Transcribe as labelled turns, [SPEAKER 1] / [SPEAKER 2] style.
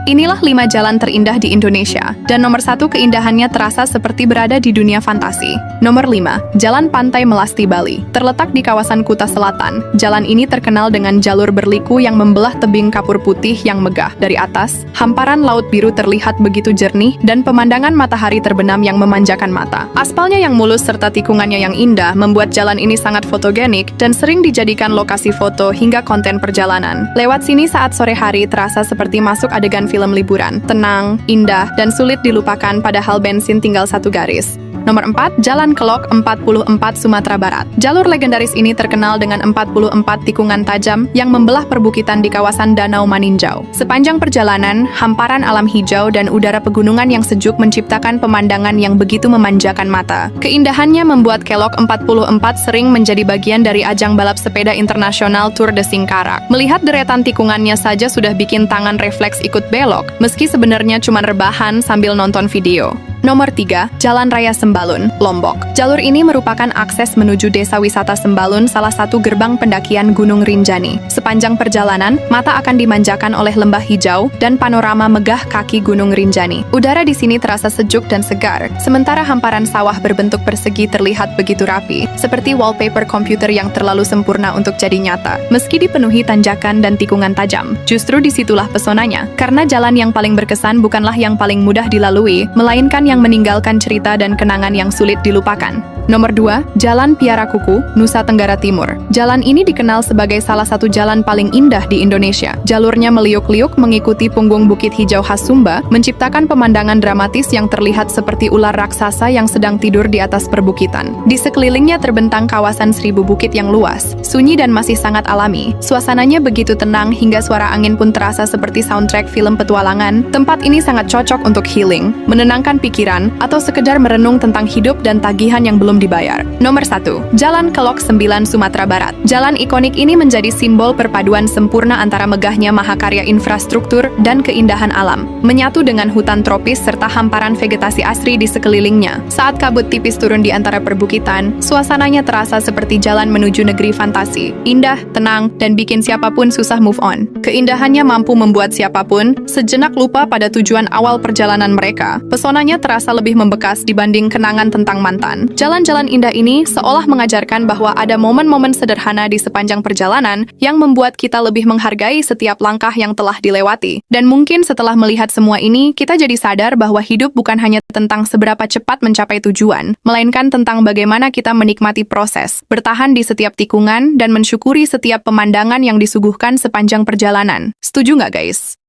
[SPEAKER 1] Inilah 5 jalan terindah di Indonesia, dan nomor 1 keindahannya terasa seperti berada di dunia fantasi. Nomor 5, Jalan Pantai Melasti Bali. Terletak di kawasan Kuta Selatan, jalan ini terkenal dengan jalur berliku yang membelah tebing kapur putih yang megah. Dari atas, hamparan laut biru terlihat begitu jernih dan pemandangan matahari terbenam yang memanjakan mata. Aspalnya yang mulus serta tikungannya yang indah membuat jalan ini sangat fotogenik dan sering dijadikan lokasi foto hingga konten perjalanan. Lewat sini saat sore hari terasa seperti masuk adegan film liburan, tenang, indah, dan sulit dilupakan padahal bensin tinggal 1 garis. Nomor 4, Jalan Kelok 44 Sumatera Barat. Jalur legendaris ini terkenal dengan 44 tikungan tajam yang membelah perbukitan di kawasan Danau Maninjau. Sepanjang perjalanan, hamparan alam hijau dan udara pegunungan yang sejuk menciptakan pemandangan yang begitu memanjakan mata. Keindahannya membuat Kelok 44 sering menjadi bagian dari ajang balap sepeda internasional Tour de Singkarak. Melihat deretan tikungannya saja sudah bikin tangan refleks ikut belok, meski sebenarnya cuma rebahan sambil nonton video. Nomor 3, Jalan Raya Sembalun, Lombok. Jalur ini merupakan akses menuju desa wisata Sembalun, salah satu gerbang pendakian Gunung Rinjani. Sepanjang perjalanan, mata akan dimanjakan oleh lembah hijau dan panorama megah kaki Gunung Rinjani. Udara di sini terasa sejuk dan segar, sementara hamparan sawah berbentuk persegi terlihat begitu rapi, seperti wallpaper komputer yang terlalu sempurna untuk jadi nyata. Meski dipenuhi tanjakan dan tikungan tajam, justru disitulah pesonanya, karena jalan yang paling berkesan bukanlah yang paling mudah dilalui, melainkan yang meninggalkan cerita dan kenangan yang sulit dilupakan. Nomor 2, Jalan Piara Kuku, Nusa Tenggara Timur. Jalan ini dikenal sebagai salah satu jalan paling indah di Indonesia. Jalurnya meliuk-liuk mengikuti punggung bukit hijau khas Sumba, menciptakan pemandangan dramatis yang terlihat seperti ular raksasa yang sedang tidur di atas perbukitan. Di sekelilingnya terbentang kawasan 1000 bukit yang luas, sunyi dan masih sangat alami. Suasananya begitu tenang hingga suara angin pun terasa seperti soundtrack film petualangan. Tempat ini sangat cocok untuk healing, menenangkan pikiran, atau sekedar merenung tentang hidup dan tagihan yang belum dibayar. Nomor 1, Jalan Kelok 9 Sumatera Barat. Jalan ikonik ini menjadi simbol perpaduan sempurna antara megahnya mahakarya infrastruktur dan keindahan alam, menyatu dengan hutan tropis serta hamparan vegetasi asri di sekelilingnya. Saat kabut tipis turun di antara perbukitan, suasananya terasa seperti jalan menuju negeri fantasi, indah, tenang, dan bikin siapapun susah move on. Keindahannya mampu membuat siapapun sejenak lupa pada tujuan awal perjalanan mereka. Pesonanya terasa lebih membekas dibanding kenangan tentang mantan. Jalan-jalan indah ini seolah mengajarkan bahwa ada momen-momen sederhana di sepanjang perjalanan yang membuat kita lebih menghargai setiap langkah yang telah dilewati. Dan mungkin setelah melihat semua ini, kita jadi sadar bahwa hidup bukan hanya tentang seberapa cepat mencapai tujuan, melainkan tentang bagaimana kita menikmati proses, bertahan di setiap tikungan, dan mensyukuri setiap pemandangan yang disuguhkan sepanjang perjalanan. Setuju nggak, guys?